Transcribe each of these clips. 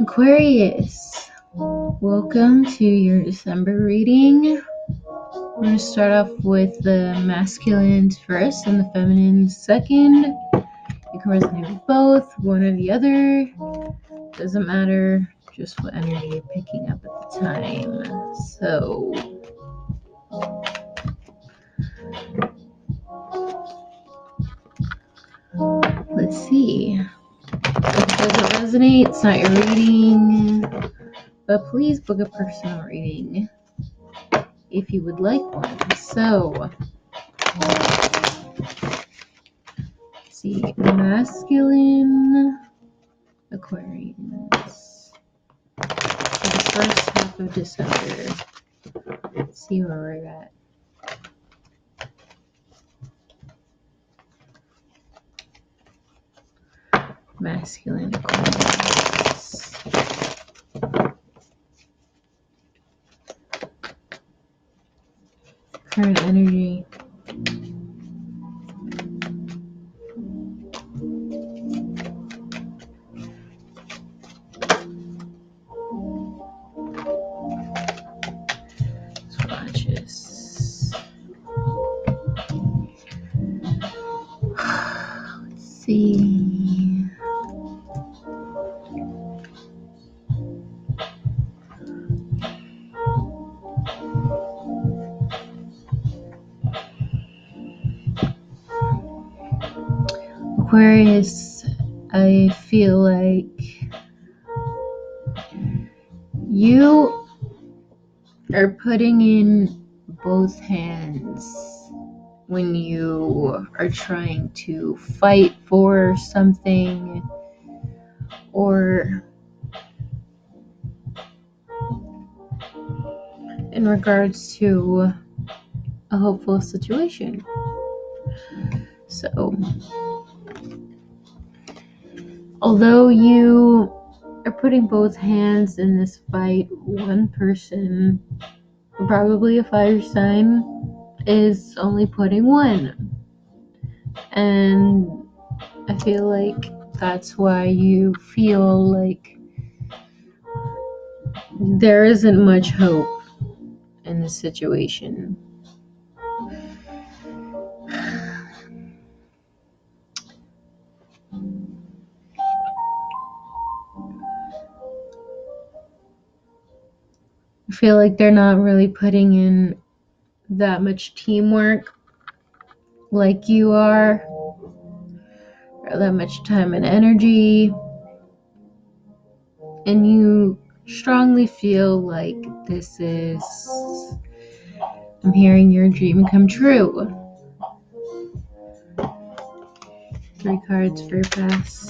Aquarius, welcome to your December reading. We're going to start off with the masculines first and the feminines second. You can resonate with both, one or the other. Doesn't matter, just what energy you're picking up at the time. So, let's see. If it doesn't resonate, it's not your reading. But please book a personal reading if you would like one. So, let's see, masculine Aquarians for the first half of December. Let's see where we're at. Masculine Aquarius. Current energy. Swatches. Let's see. Aquarius, I feel like you are putting in both hands when you are trying to fight for something or in regards to a hopeful situation. So, although you are putting both hands in this fight, one person, probably a fire sign, is only putting one. And I feel like that's why you feel like there isn't much hope in this situation. I feel like they're not really putting in that much teamwork like you are, or that much time and energy, and you strongly feel like this is, I'm hearing your dream come true. 3 cards for your past.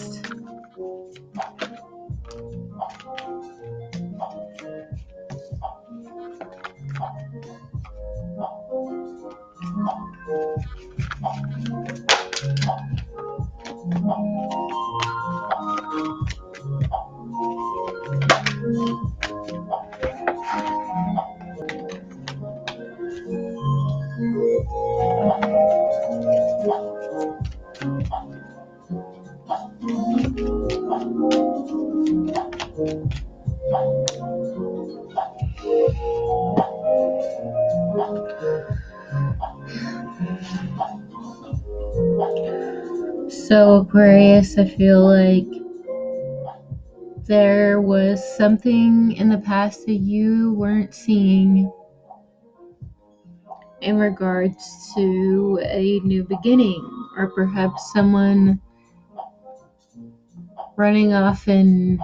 So Aquarius, I feel like there was something in the past that you weren't seeing in regards to a new beginning, or perhaps someone running off and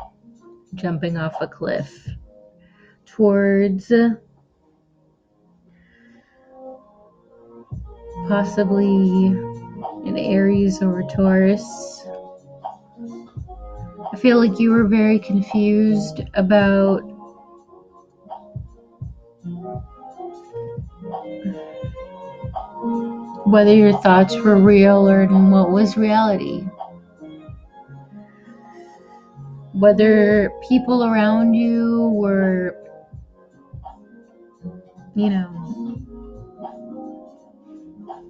jumping off a cliff towards possibly an Aries or a Taurus. I feel like you were very confused about whether your thoughts were real or what was reality. Whether people around you were,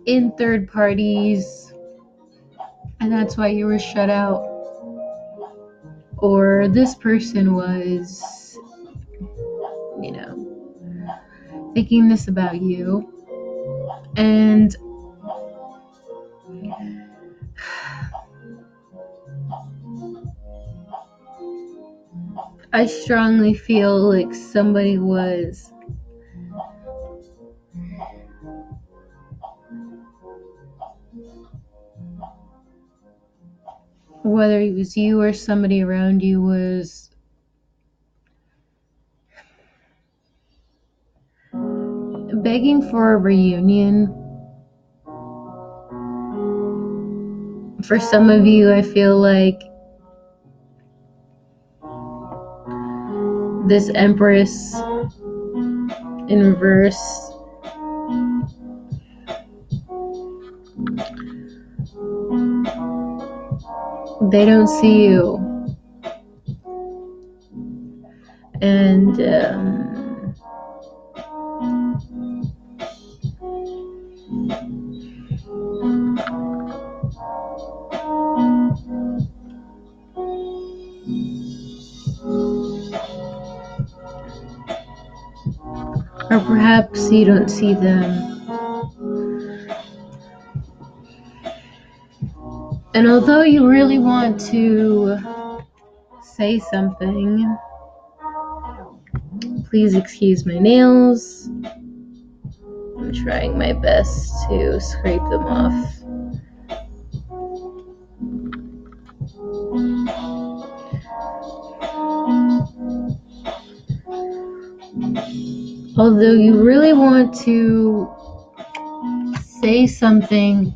in third parties, and that's why you were shut out. or this person was, thinking this about you. And I strongly feel like somebody was whether it was you or somebody around you was begging for a reunion. For some of you, I feel like this Empress in reverse they don't see you. And or perhaps you don't see them. And although you really want to say something, please excuse my nails. I'm trying my best to scrape them off. Although you really want to say something,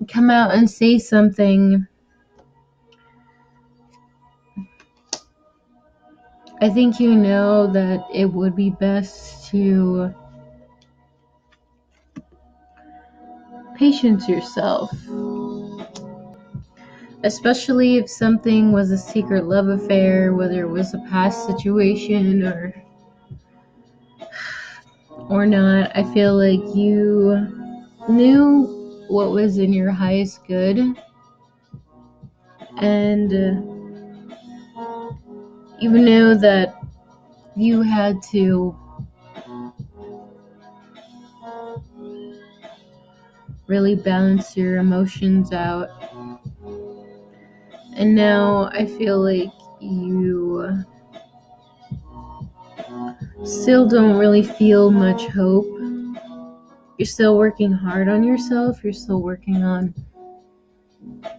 come out and say something, I think you know that it would be best to patience yourself. Especially if something was a secret love affair, whether it was a past situation or not. I feel like you knew what was in your highest good, and you knew that you had to really balance your emotions out. And now I feel like you still don't really feel much hope. You're still working hard on yourself. You're still working on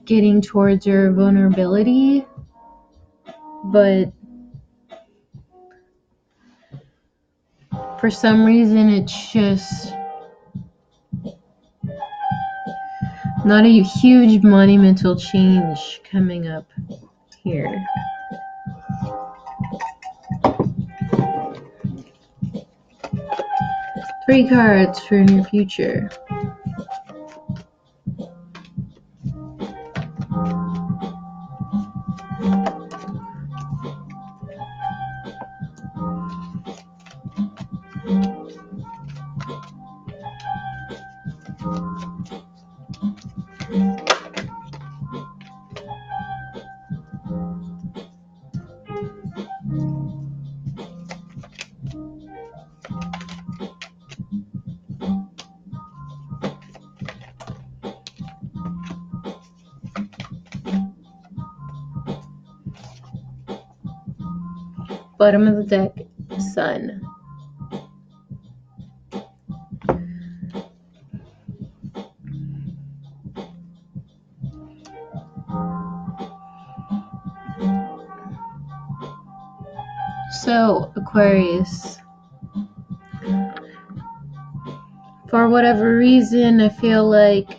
getting towards your vulnerability. But for some reason, it's just not a huge monumental change coming up here. Three cards for your future. Bottom of the deck, Sun. So, Aquarius, for whatever reason, I feel like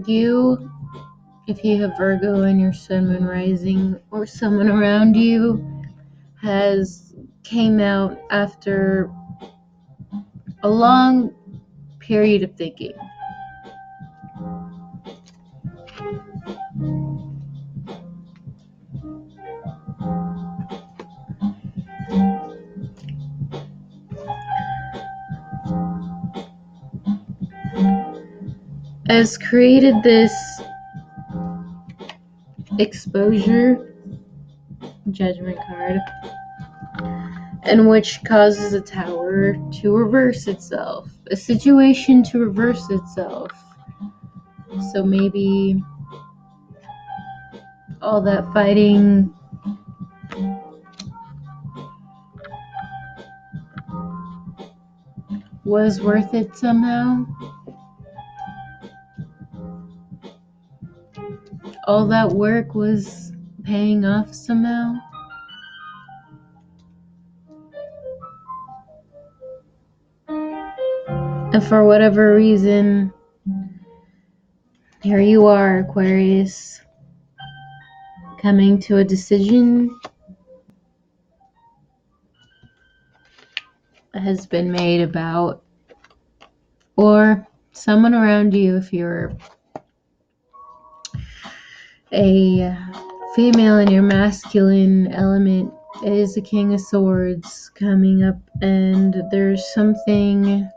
you, if you have Virgo in your sun, moon, rising, or someone around you has came out after a long period of thinking. Has created this exposure Judgment card, and which causes a tower to reverse itself, a situation to reverse itself. So maybe all that fighting was worth it somehow. All that work was paying off somehow. And for whatever reason, here you are, Aquarius, coming to a decision that has been made about, or someone around you, if you're a female in your masculine element, is the King of Swords coming up, and there's something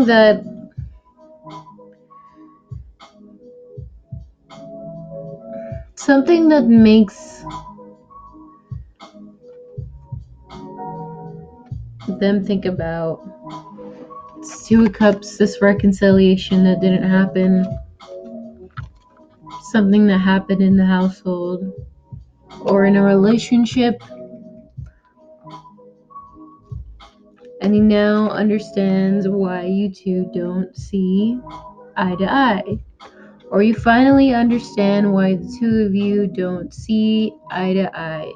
that makes them think about Two of Cups, this reconciliation that didn't happen, something that happened in the household or in a relationship, and he now understands why you two don't see eye to eye. Or you finally understand why the two of you don't see eye to eye.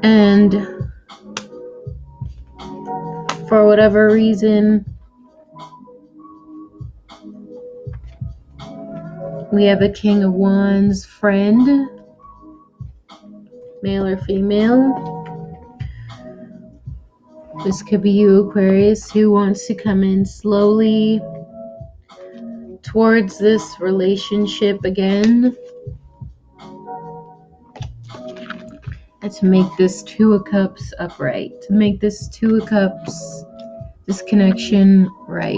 And for whatever reason, we have a King of Wands friend, male or female. This could be you, Aquarius, who wants to come in slowly towards this relationship again, and to make this Two of Cups upright, to make this Two of Cups, this connection right.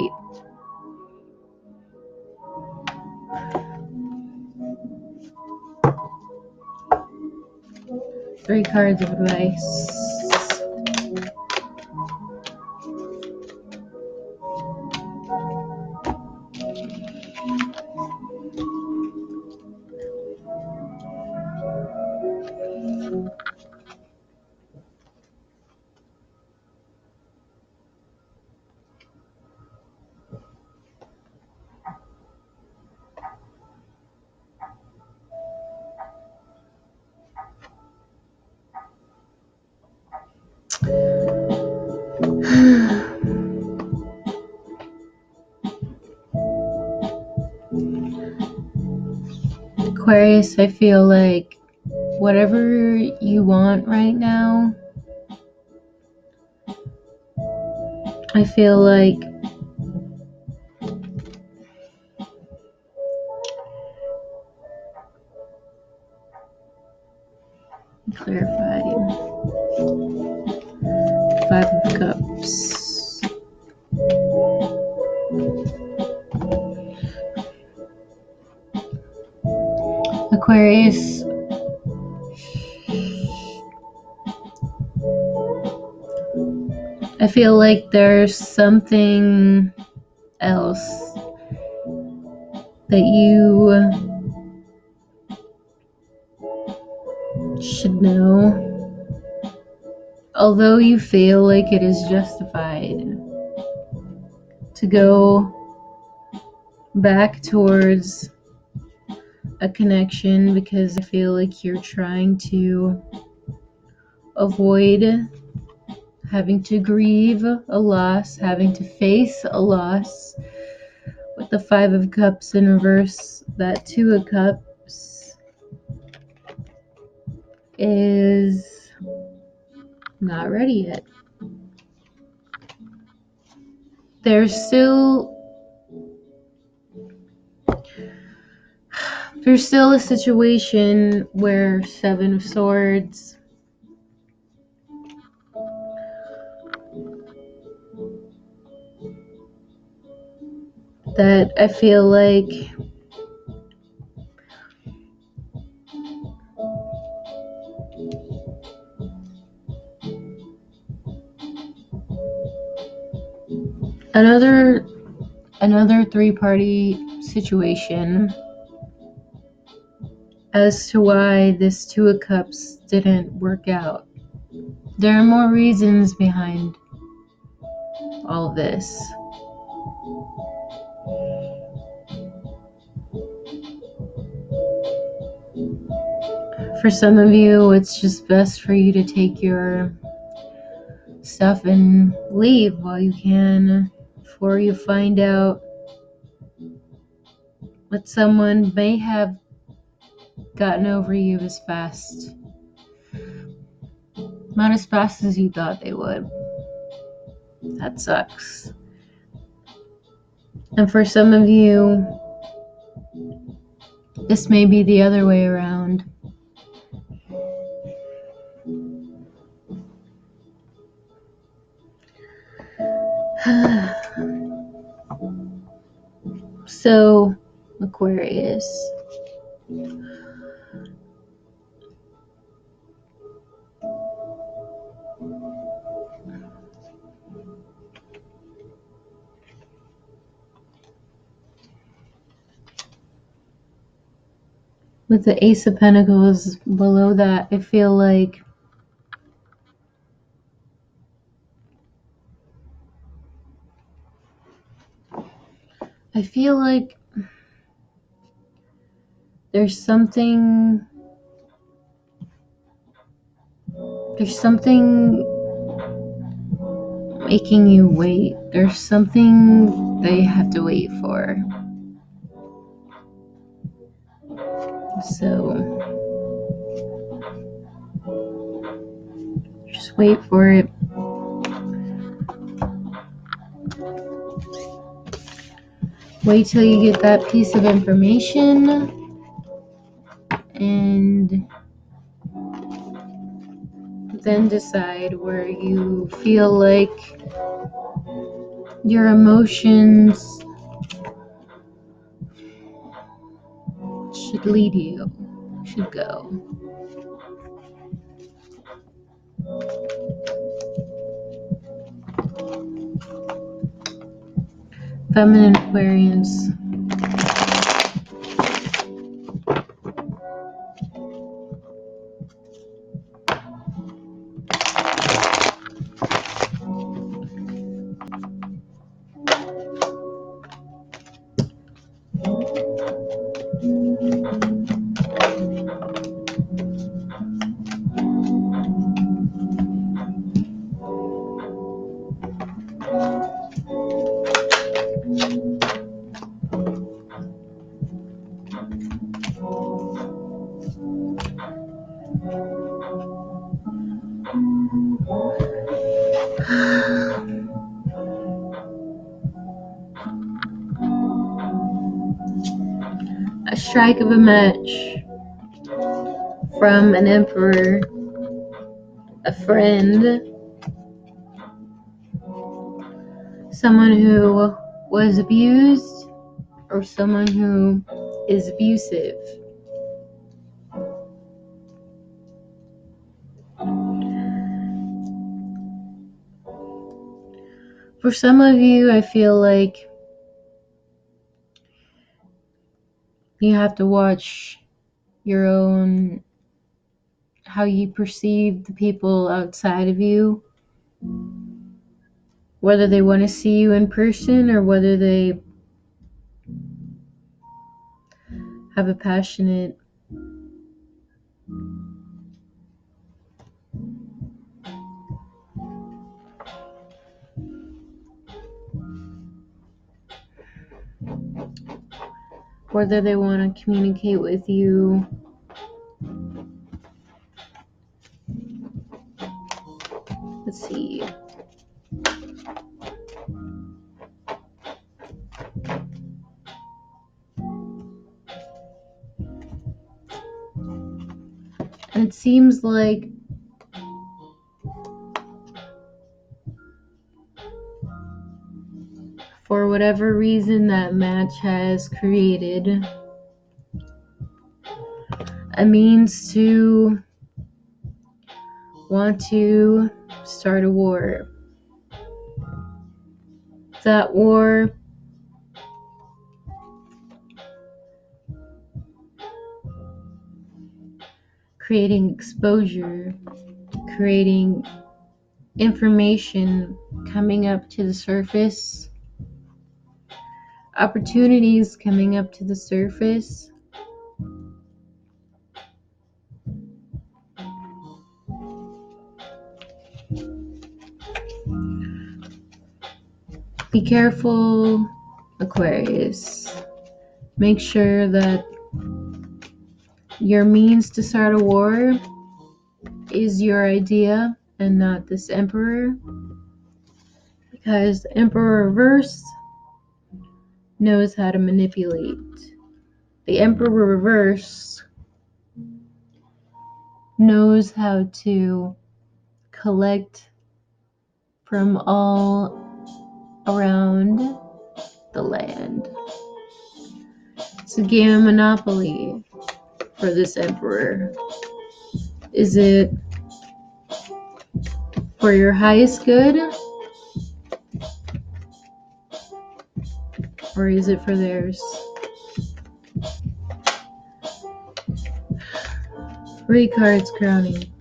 Three cards of advice. Aquarius, I feel like whatever you want right now, I feel like clarify. Five of Cups. Aquarius, I feel like there's something else that you should know. Although you feel like it is justified to go back towards a connection, because I feel like you're trying to avoid having to grieve a loss, having to face a loss. With the Five of Cups in reverse, that Two of Cups is not ready yet. There's still a situation where Seven of Swords that I feel like another three-party situation as to why this Two of Cups didn't work out. There are more reasons behind all of this. For some of you, it's just best for you to take your stuff and leave while you can, before you find out that someone may have gotten over you as fast. Not as fast as you thought they would. That sucks. And for some of you, this may be the other way around. So, Aquarius. With the Ace of Pentacles below that, I feel like there's something making you wait. There's something that you have to wait for. So just wait for it. Wait till you get that piece of information and then decide where you feel like your emotions should lead you, should go. Feminine Aquarians. A strike of a match from an Emperor, a friend, someone who was abused, or someone who is abusive. For some of you, I feel like you have to watch your own, how you perceive the people outside of you, whether they want to see you in person or whether they have a passionate whether they want to communicate with you. Let's see. And it seems like for whatever reason that match has created a means to want to start a war. That war creating exposure, creating information coming up to the surface, opportunities coming up to the surface. Be careful, Aquarius. Make sure that your means to start a war is your idea and not this Emperor. Because the Emperor reverse knows how to manipulate. The Emperor reverse knows how to collect from all around the land. It's a game of Monopoly for this Emperor. Is it for your highest good? Or is it for theirs? 3 cards crowning.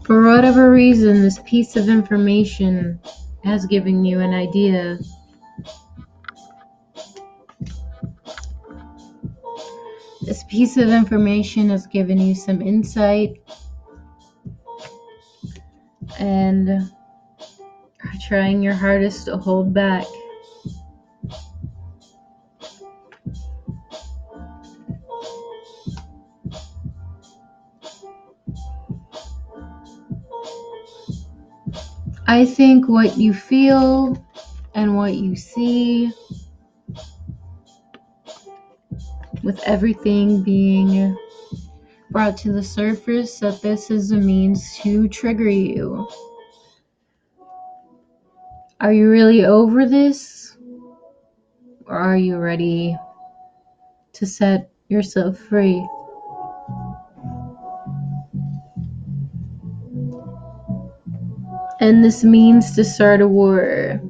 For whatever reason, this piece of information has given you an idea. This piece of information has given you some insight and are trying your hardest to hold back. I think what you feel and what you see, with everything being brought to the surface, that this is a means to trigger you. Are you really over this? Or are you ready to set yourself free? And this means to start a war.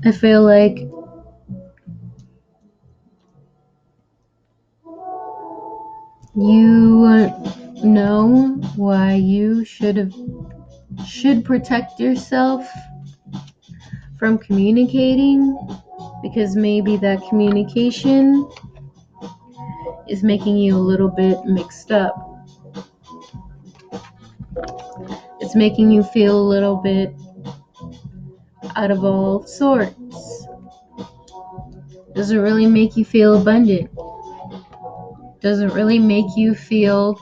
I feel like you know why you should protect yourself from communicating, because maybe that communication is making you a little bit mixed up. It's making you feel a little bit out of all sorts. Doesn't really make you feel abundant. Doesn't really make you feel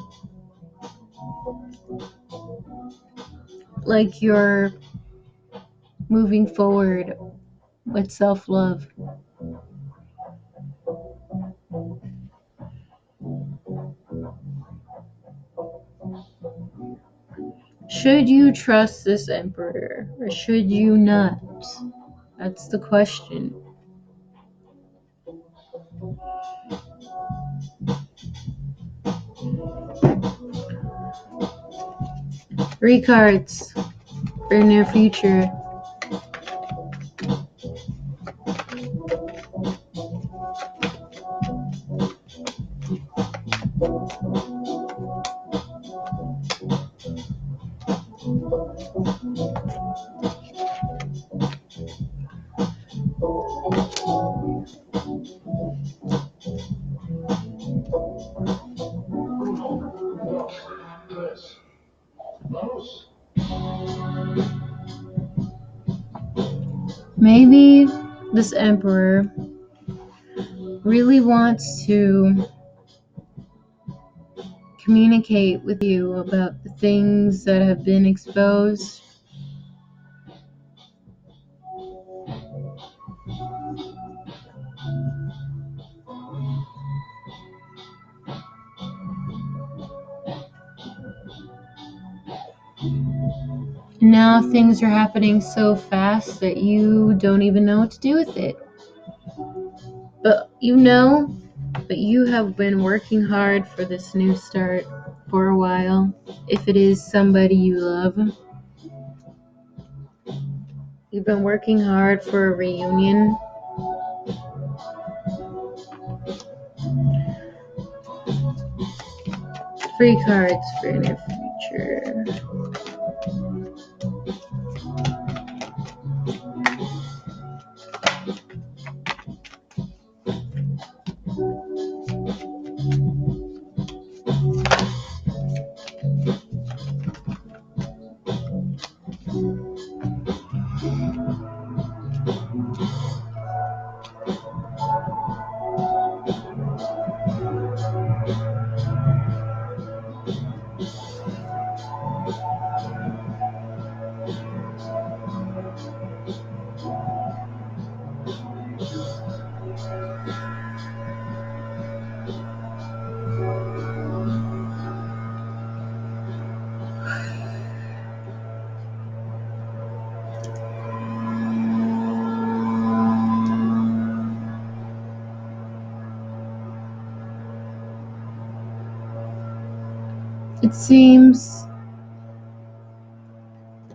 like you're moving forward with self-love. Should you trust this Emperor or should you not? That's the question. Three cards for near future. Maybe this Emperor really wants to communicate with you about the things that have been exposed. Now things are happening so fast that you don't even know what to do with it. But you have been working hard for this new start for a while. If it is somebody you love, you've been working hard for a reunion. Free cards for your near future. It seems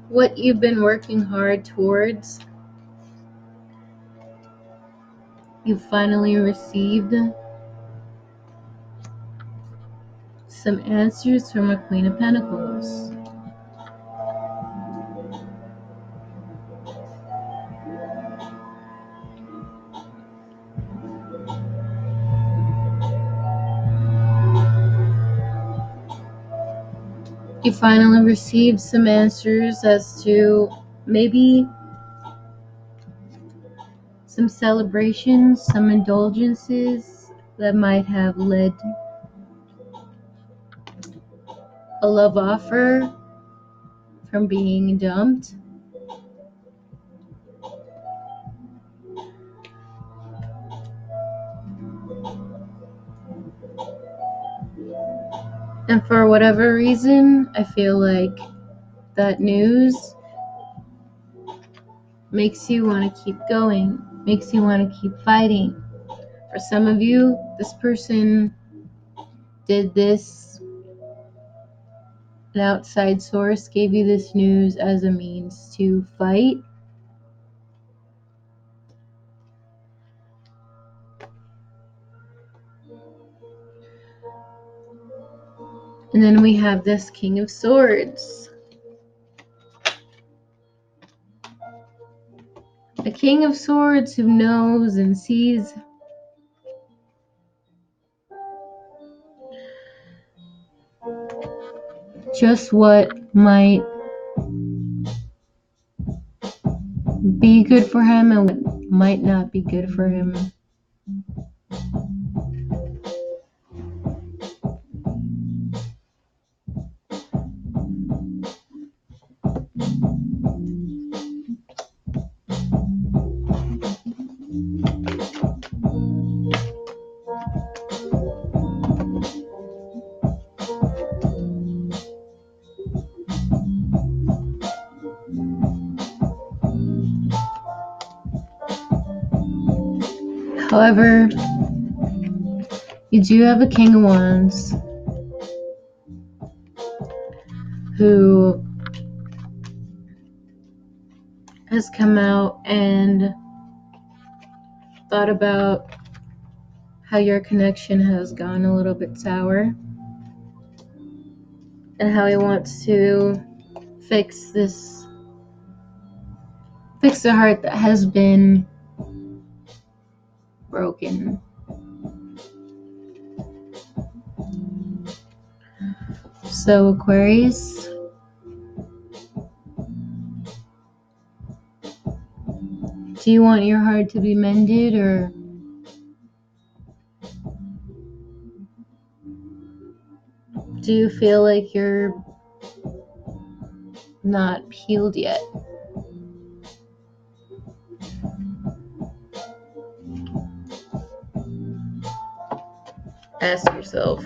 what you've been working hard towards, you finally received some answers from a Queen of Pentacles. You finally received some answers as to maybe some celebrations, some indulgences that might have led a love offer from being dumped. And for whatever reason, I feel like that news makes you want to keep going, makes you want to keep fighting. For some of you, this person did this, an outside source gave you this news as a means to fight. And then we have this King of Swords. A King of Swords who knows and sees just what might be good for him and what might not be good for him. However, you do have a King of Wands who has come out and thought about how your connection has gone a little bit sour and how he wants to fix the heart that has been broken. So Aquarius, Do you want your heart to be mended, or do you feel like you're not healed yet? Ask yourself.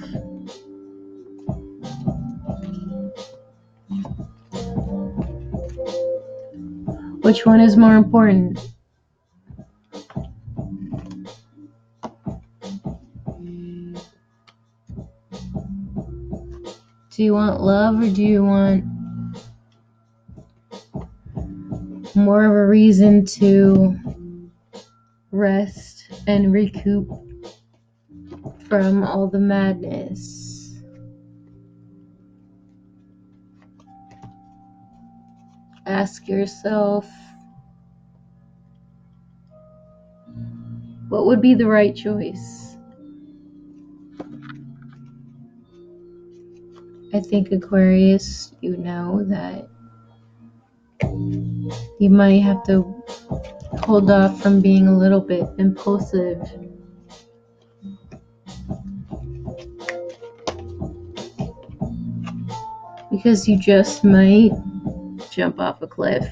Which one is more important? Do you want love, or do you want more of a reason to rest and recoup from all the madness? Ask yourself, what would be the right choice? I think, Aquarius, you know that you might have to hold off from being a little bit impulsive. Because you just might jump off a cliff.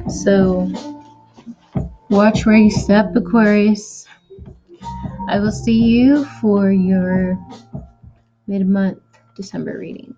So, watch where you step, Aquarius. I will see you for your mid-month December reading.